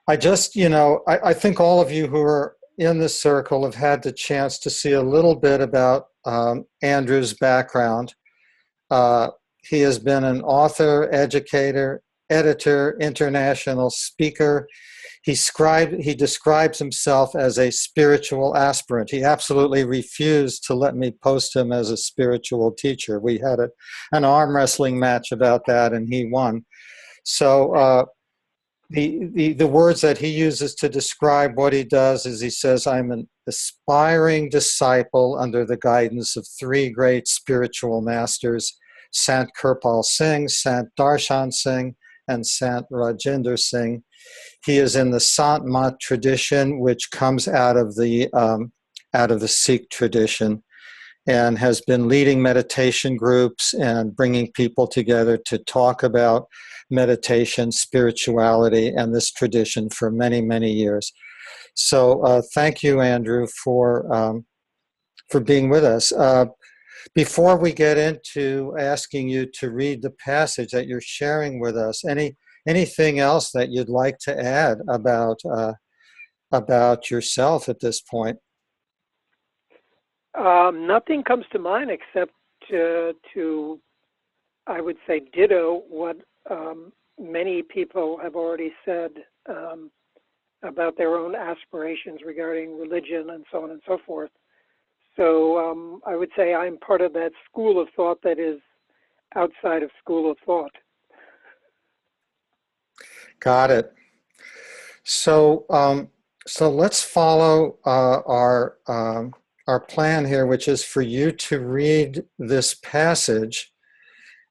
I just, I think all of you who are in this circle have had the chance to see a little bit about Andrew's background. Uh, he has been an author, educator, editor, international speaker. He describes himself as a spiritual aspirant. He absolutely refused to let me post him as a spiritual teacher. We had an arm wrestling match about that, and he won. So the words that he uses to describe what he does is he says, I'm an aspiring disciple under the guidance of three great spiritual masters, Sant Kirpal Singh, Sant Darshan Singh, and Sant Rajinder Singh. He is in the Sant Mat tradition, which comes out of the Sikh tradition, and has been leading meditation groups and bringing people together to talk about meditation, spirituality, and this tradition for many, many years. So thank you, Andrew, for being with us. Before we get into asking you to read the passage that you're sharing with us, anything else that you'd like to add about yourself at this point? Nothing comes to mind except to, I would say, ditto what many people have already said about their own aspirations regarding religion and so on and so forth. So I would say I'm part of that school of thought that is outside of school of thought. Got it. So so let's follow our plan here, which is for you to read this passage,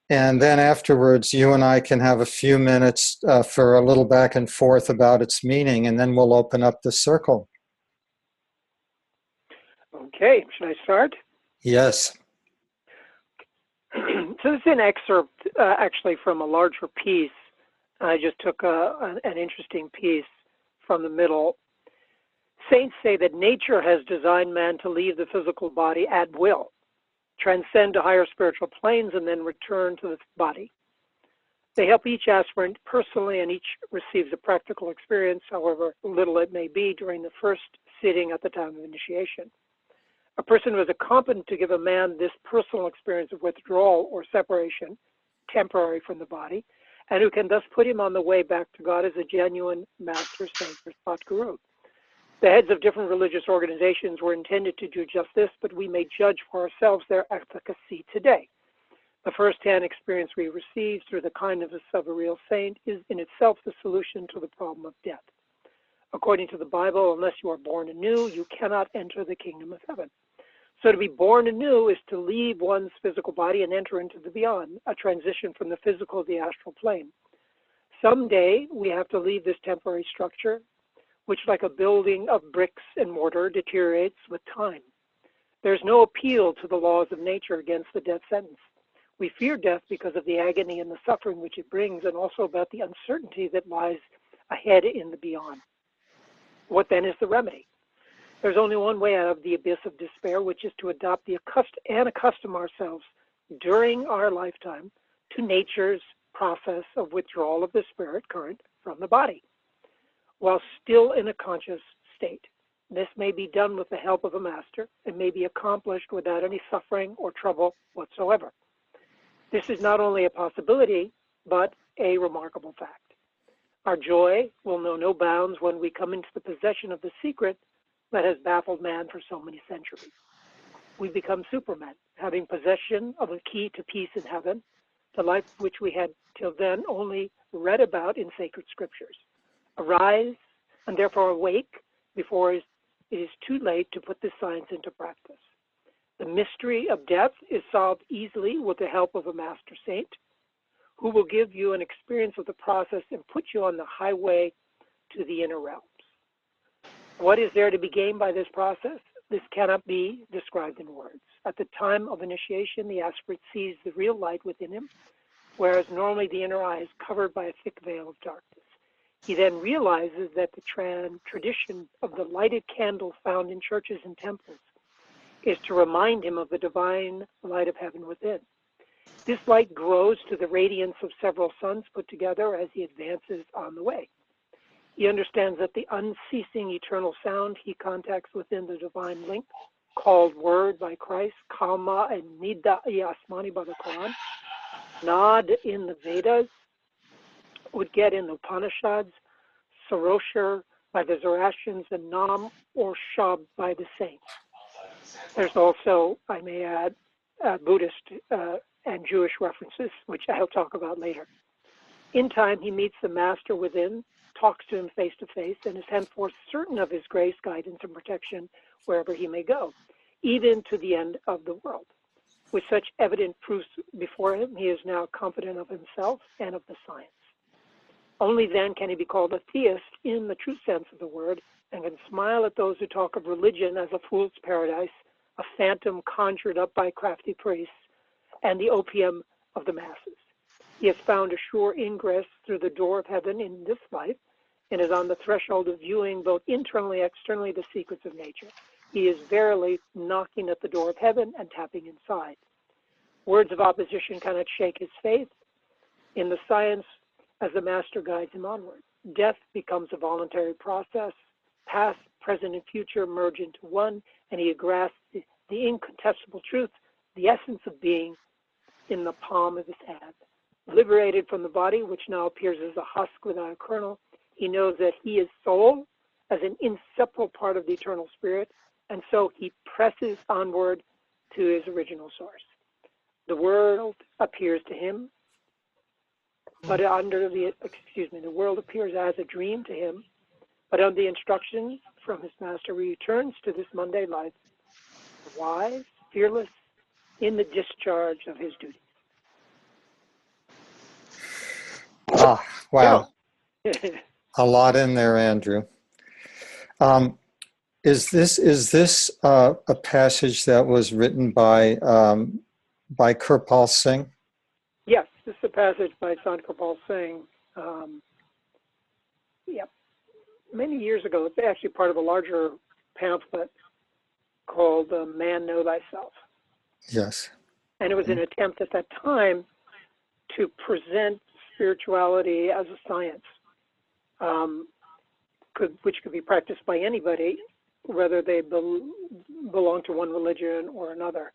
and then afterwards you and I can have a few minutes for a little back and forth about its meaning, and then we'll open up the circle. Okay, should I start? Yes. So this is an excerpt actually from a larger piece. I just took an interesting piece from the middle. Saints say that nature has designed man to leave the physical body at will, transcend to higher spiritual planes, and then return to the body. They help each aspirant personally, and each receives a practical experience, however little it may be, during the first sitting at the time of initiation. A person who is competent to give a man this personal experience of withdrawal or separation, temporary from the body, and who can thus put him on the way back to God, is a genuine master, saint, or spot guru. The heads of different religious organizations were intended to do just this, but we may judge for ourselves their efficacy today. The first-hand experience we receive through the kindness of a real saint is in itself the solution to the problem of death. According to the Bible, unless you are born anew, you cannot enter the kingdom of heaven. So to be born anew is to leave one's physical body and enter into the beyond, a transition from the physical to the astral plane. Someday we have to leave this temporary structure, which, like a building of bricks and mortar, deteriorates with time. There's no appeal to the laws of nature against the death sentence. We fear death because of the agony and the suffering which it brings, and also about the uncertainty that lies ahead in the beyond. What then is the remedy? There's only one way out of the abyss of despair, which is to adopt and accustom ourselves during our lifetime to nature's process of withdrawal of the spirit current from the body, while still in a conscious state. This may be done with the help of a master and may be accomplished without any suffering or trouble whatsoever. This is not only a possibility, but a remarkable fact. Our joy will know no bounds when we come into the possession of the secret that has baffled man for so many centuries. We become supermen, having possession of a key to peace in heaven, the life which we had till then only read about in sacred scriptures. Arise, and therefore awake before it is too late to put this science into practice. The mystery of death is solved easily with the help of a master saint who will give you an experience of the process and put you on the highway to the inner realms. What is there to be gained by this process? This cannot be described in words. At the time of initiation, the aspirant sees the real light within him, whereas normally the inner eye is covered by a thick veil of darkness. He then realizes that the tradition of the lighted candle found in churches and temples is to remind him of the divine light of heaven within. This light grows to the radiance of several suns put together as he advances on the way. He understands that the unceasing eternal sound he contacts within the divine link, called word by Christ, Kama and Nida Asmani by the Quran, Nad in the Vedas, Udget in the Upanishads, Sarosher by the Zoroastrians, and Nam or Shab by the saints. There's also, I may add, Buddhist and Jewish references, which I'll talk about later. In time, he meets the master within, talks to him face to face, and is henceforth certain of his grace, guidance, and protection wherever he may go, even to the end of the world. With such evident proofs before him, he is now confident of himself and of the science. Only then can he be called a theist in the true sense of the word, and can smile at those who talk of religion as a fool's paradise, a phantom conjured up by crafty priests, and the opium of the masses. He has found a sure ingress through the door of heaven in this life, and is on the threshold of viewing both internally and externally the secrets of nature. He is verily knocking at the door of heaven and tapping inside. Words of opposition cannot shake his faith in the science as the master guides him onward. Death becomes a voluntary process. Past, present, and future merge into one, and he grasps the incontestable truth, the essence of being, in the palm of his hand. Liberated from the body, which now appears as a husk without a kernel, he knows that he is soul as an inseparable part of the eternal spirit, and so he presses onward to his original source. The world appears to him, but the world appears as a dream to him, but under the instructions from his master, he returns to this mundane life, wise, fearless, in the discharge of his duty. Ah, wow. A lot in there, Andrew. Is this a passage that was written by Kirpal Singh? Yes, this is a passage by Sant Kirpal Singh. Many years ago. It's actually part of a larger pamphlet called Man Know Thyself. Yes. And it was an attempt at that time to present spirituality as a science, which could be practiced by anybody, whether they belong to one religion or another,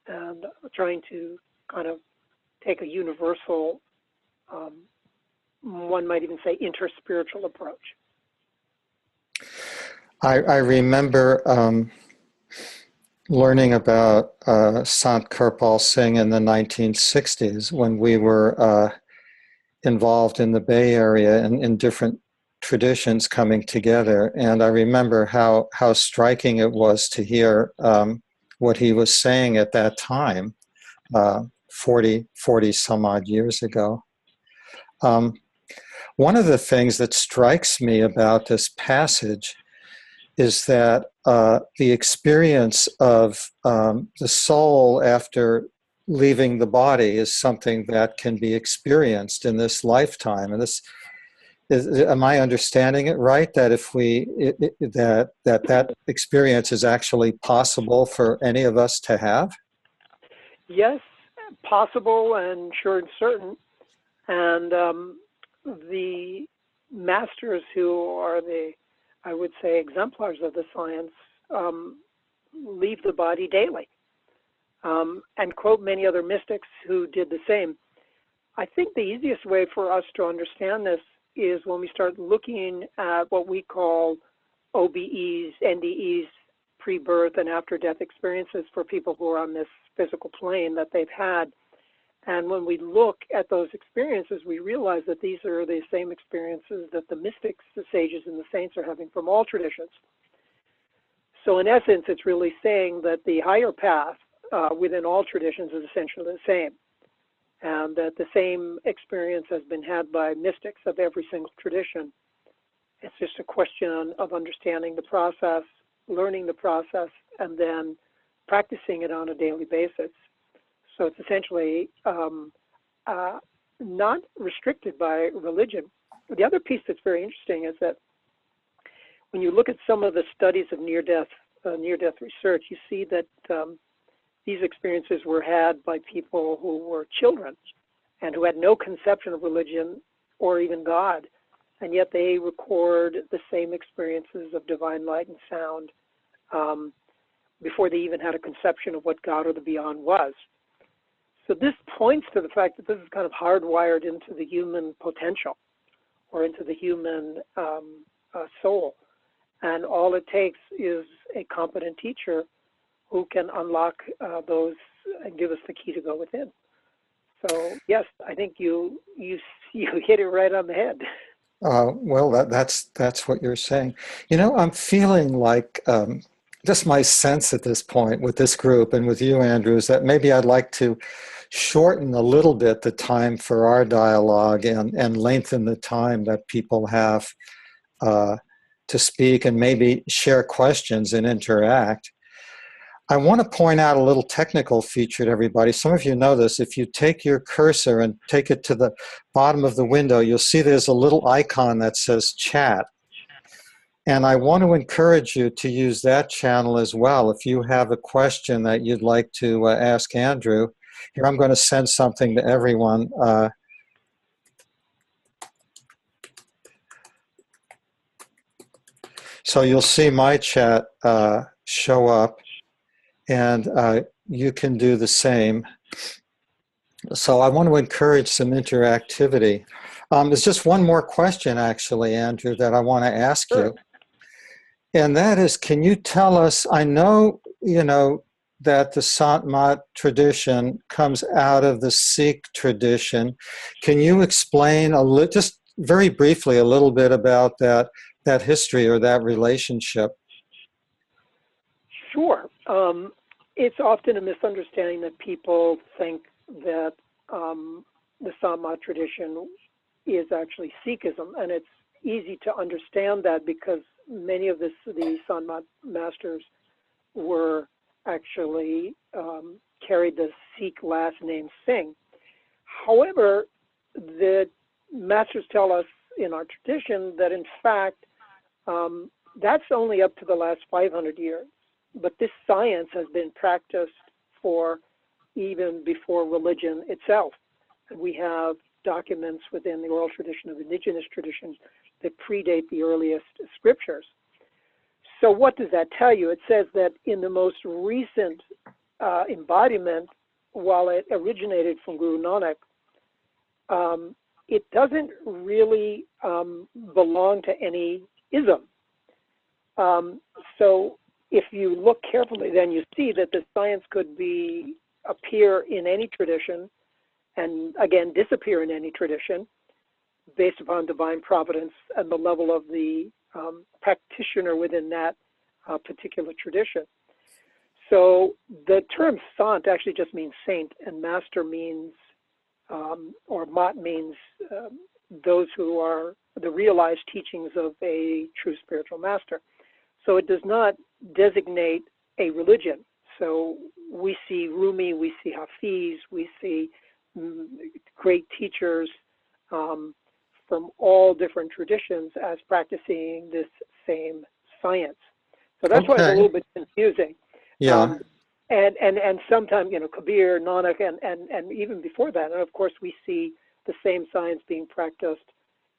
and trying to kind of take a universal, one might even say interspiritual approach. I remember learning about Sant Kirpal Singh in the 1960s when we were involved in the Bay Area and in different traditions coming together. And I remember how striking it was to hear what he was saying at that time, 40 some odd years ago. One of the things that strikes me about this passage is that the experience of the soul after leaving the body is something that can be experienced in this lifetime. And this am I understanding it right? That if that experience is actually possible for any of us to have? Yes, possible and sure and certain. And the masters who are I would say, exemplars of the science leave the body daily, and quote many other mystics who did the same. I think the easiest way for us to understand this is when we start looking at what we call OBEs, NDEs, pre-birth and after-death experiences for people who are on this physical plane that they've had. And when we look at those experiences, we realize that these are the same experiences that the mystics, the sages, and the saints are having from all traditions. So in essence, it's really saying that the higher path within all traditions is essentially the same, and that the same experience has been had by mystics of every single tradition. It's just a question of understanding the process, learning the process, and then practicing it on a daily basis. So it's essentially not restricted by religion. The other piece that's very interesting is that when you look at some of the studies of near-death research, you see that these experiences were had by people who were children and who had no conception of religion or even God. and yet they record the same experiences of divine light and sound before they even had a conception of what God or the beyond was. So this points to the fact that this is kind of hardwired into the human potential or into the human soul. And all it takes is a competent teacher who can unlock those and give us the key to go within. So yes, I think you hit it right on the head. Well, that's what you're saying. You know, I'm feeling like just my sense at this point with this group and with you, Andrew, is that maybe I'd like to shorten a little bit the time for our dialogue and lengthen the time that people have to speak and maybe share questions and interact. I want to point out a little technical feature to everybody. Some of you know this. If you take your cursor and take it to the bottom of the window, you'll see there's a little icon that says chat. And I want to encourage you to use that channel as well. If you have a question that you'd like to ask Andrew, here I'm going to send something to everyone. So you'll see my chat show up. And you can do the same. So I want to encourage some interactivity. There's just one more question, actually, Andrew, that I want to ask you. And that is, can you tell us, I know, you know, that the Sant Mat tradition comes out of the Sikh tradition. Can you explain just very briefly a little bit about that history or that relationship? Sure. It's often a misunderstanding that people think that the Sant Mat tradition is actually Sikhism, and it's easy to understand that because many of the Sant Mat masters were actually carried the Sikh last name Singh. However, the masters tell us in our tradition that in fact that's only up to the last 500 years. But this science has been practiced for even before religion itself. And we have documents within the oral tradition of indigenous traditions that predate the earliest scriptures. So what does that tell you? It says that in the most recent embodiment, while it originated from Guru Nanak, it doesn't really belong to any ism. So if you look carefully, then you see that the science could appear in any tradition and, again, disappear in any tradition based upon divine providence and the level of the practitioner within that particular tradition. So the term Sant actually just means saint, and master means, or Mat means those who are the realized teachings of a true spiritual master. So it does not designate a religion. So we see Rumi, we see Hafiz, we see great teachers from all different traditions as practicing this same science. So that's why it's a little bit confusing. Yeah. And sometimes, you know, Kabir, Nanak, and even before that, and of course we see the same science being practiced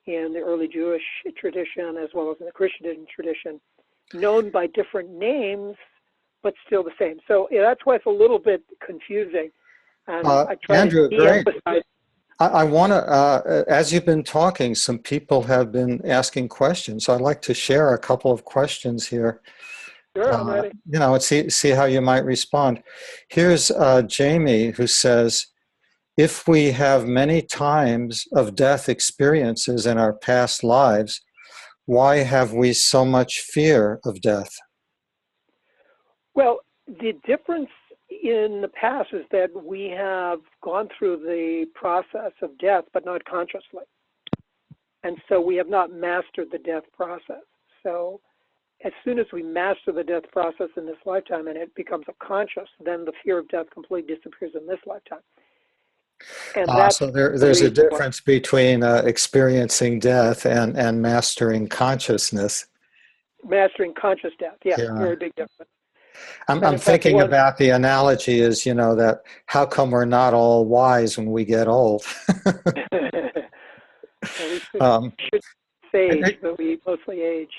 in the early Jewish tradition as well as in the Christian tradition, known by different names, but still the same. So yeah, that's why it's a little bit confusing. And I try Andrew, to great. de-emphasize. I want to, as you've been talking, some people have been asking questions. So I'd like to share a couple of questions here. Sure, I'm ready. You know, and see how you might respond. Here's Jamie, who says, if we have many times of death experiences in our past lives, why have we so much fear of death? Well, the difference in the past is that we have gone through the process of death, but not consciously. And so we have not mastered the death process. So as soon as we master the death process in this lifetime and it becomes a conscious, then the fear of death completely disappears in this lifetime. And that's so there's a difference between experiencing death and mastering consciousness. Mastering conscious death, yeah. Very big difference. I'm thinking about the analogy is, you know, that how come we're not all wise when we get old? We should sage, but we mostly age.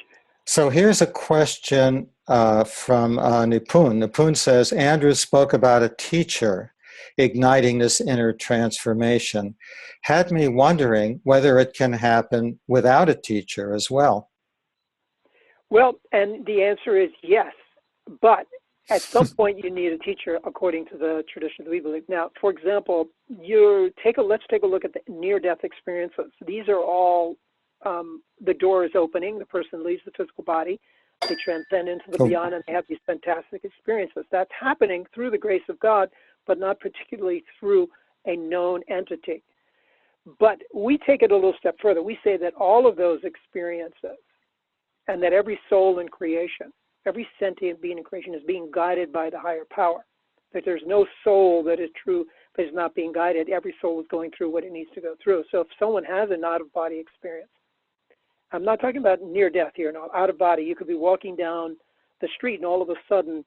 So here's a question from Nipun. Nipun says, Andrew spoke about a teacher igniting this inner transformation. Had me wondering whether it can happen without a teacher as well. Well, and the answer is yes, but at some point you need a teacher according to the tradition that we believe. Now, for example, let's take a look at the near-death experiences. These are all, the door is opening, the person leaves the physical body, they transcend into the beyond, and they have these fantastic experiences. That's happening through the grace of God, but not particularly through a known entity. But we take it a little step further. We say that all of those experiences, and that every soul in creation, every sentient being in creation is being guided by the higher power. That there's no soul that is true that is not being guided. Every soul is going through what it needs to go through. So if someone has an out-of-body experience, I'm not talking about near death here, no, out-of-body. You could be walking down the street and all of a sudden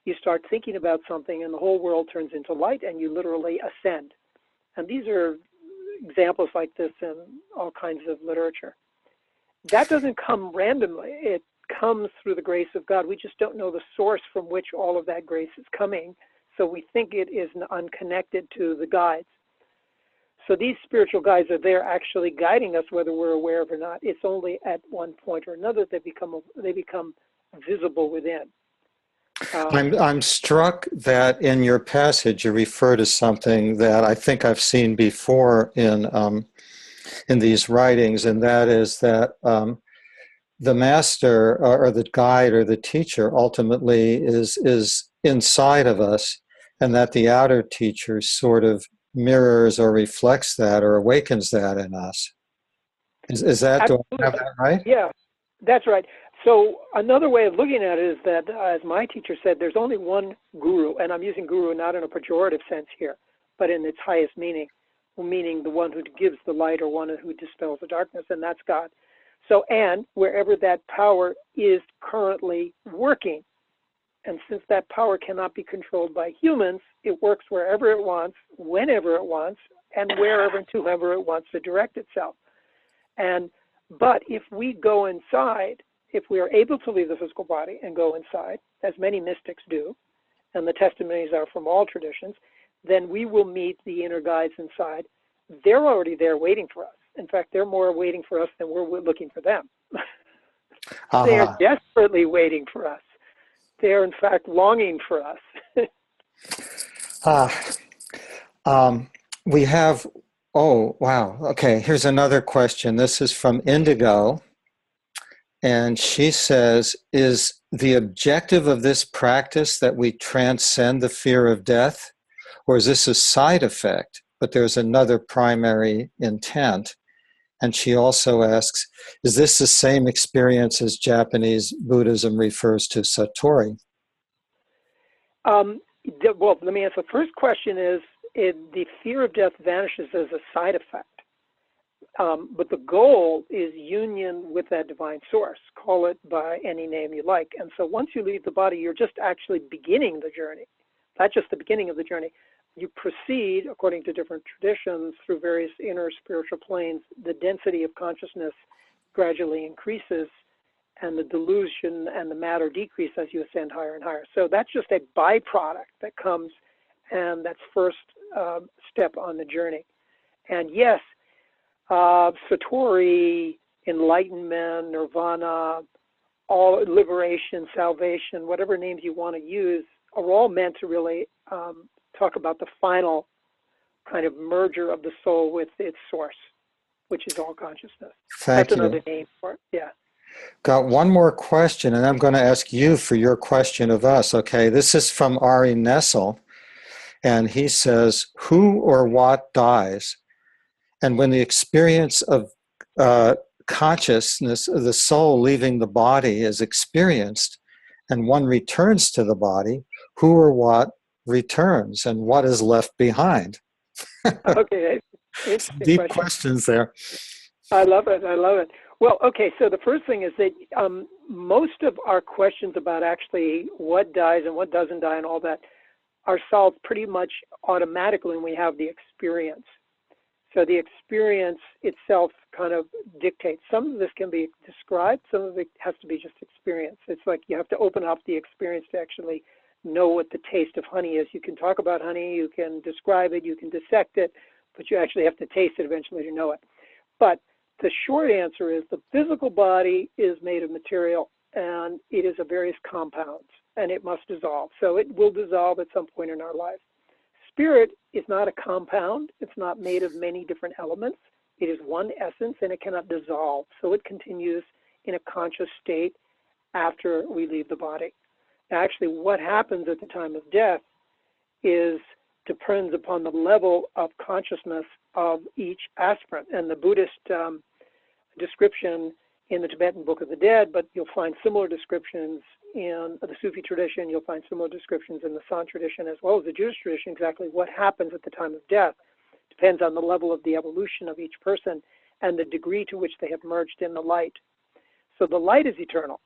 you start thinking about something and the whole world turns into light and you literally ascend. And these are examples like this in all kinds of literature. That doesn't come randomly. It comes through the grace of God. We just don't know the source from which all of that grace is coming. So we think it is unconnected to the guides. So these spiritual guides are there actually guiding us whether we're aware of it or not. It's only at one point or another they become visible within. I'm struck that in your passage you refer to something that I think I've seen before in these writings, and that is that the master or the guide or the teacher ultimately is inside of us, and that the outer teacher sort of mirrors or reflects that or awakens that in us. Is that, do I have that right? Yeah, that's right. So another way of looking at it is that, as my teacher said, there's only one guru, and I'm using guru not in a pejorative sense here, but in its highest meaning the one who gives the light or one who dispels the darkness, and that's God. So, and wherever that power is currently working, and since that power cannot be controlled by humans, it works wherever it wants, whenever it wants, and wherever and to whoever it wants to direct itself. But if we go inside, if we are able to leave the physical body and go inside, as many mystics do, and the testimonies are from all traditions, then we will meet the inner guides inside. They're already there waiting for us. In fact, they're more waiting for us than we're looking for them. They are desperately waiting for us. They're, in fact, longing for us. We have, oh, wow. Okay, here's another question. This is from Indigo. And she says, is the objective of this practice that we transcend the fear of death? Or is this a side effect, but there's another primary intent? And she also asks, is this the same experience as Japanese Buddhism refers to Satori? Well, let me answer. The first question is, the fear of death vanishes as a side effect. But the goal is union with that divine source. Call it by any name you like. And so once you leave the body, you're just actually beginning the journey. Not just the beginning of the journey. You proceed, according to different traditions, through various inner spiritual planes. The density of consciousness gradually increases, and the delusion and the matter decrease as you ascend higher and higher. So that's just a byproduct that comes, and that's first step on the journey. And yes, Satori, enlightenment, nirvana, all liberation, salvation, whatever names you want to use, are all meant to really talk about the final kind of merger of the soul with its source, which is all consciousness. That's another name for it. Yeah. Got one more question, and I'm going to ask you for your question of us. Okay, this is from Ari Nessel, and he says, who or what dies? And when the experience of consciousness, the soul leaving the body is experienced, and one returns to the body, who or what returns, and what is left behind? Okay, deep questions there. I love it. I love it. Well, okay, so the first thing is that most of our questions about actually what dies and what doesn't die and all that are solved pretty much automatically when we have the experience. So the experience itself kind of dictates. Some of this can be described, some of it has to be just experienced. It's like you have to open up the experience to actually know what the taste of honey is. You can talk about honey, you can describe it, you can dissect it, but you actually have to taste it eventually to know it. But the short answer is the physical body is made of material, and it is of various compounds, and it must dissolve. So it will dissolve at some point in our life. Spirit is not a compound. It's not made of many different elements. It is one essence, and it cannot dissolve. So it continues in a conscious state after we leave the body. Actually, what happens at the time of death depends upon the level of consciousness of each aspirant. And the Buddhist description in the Tibetan Book of the Dead, but you'll find similar descriptions in the Sufi tradition, you'll find similar descriptions in the Sant tradition, as well as the Jewish tradition. Exactly what happens at the time of death depends on the level of the evolution of each person and the degree to which they have merged in the light. So the light is eternal,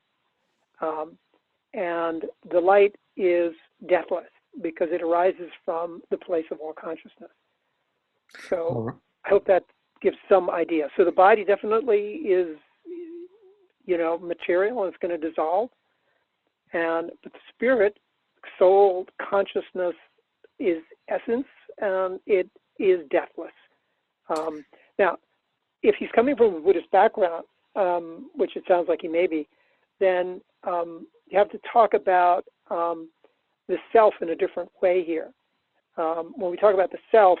and the light is deathless because it arises from the place of all consciousness. So I hope that gives some idea. So the body definitely is, material, and it's going to dissolve. But the spirit, soul, consciousness is essence, and it is deathless. Now, if he's coming from a Buddhist background, which it sounds like he may be, then you have to talk about the self in a different way here. When we talk about the self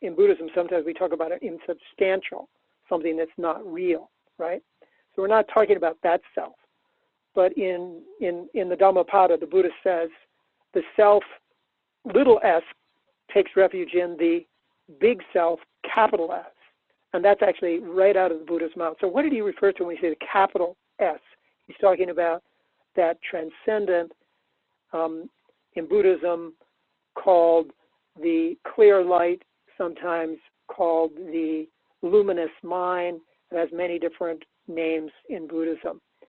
in Buddhism, sometimes we talk about it insubstantial, something that's not real, right? So we're not talking about that self. But in the Dhammapada, the Buddha says the self, little s, takes refuge in the big self, capital S. And that's actually right out of the Buddha's mouth. So what did he refer to when he said the capital S? He's talking about that transcendent, in Buddhism, called the clear light, sometimes called the luminous mind. It has many different names in Buddhism.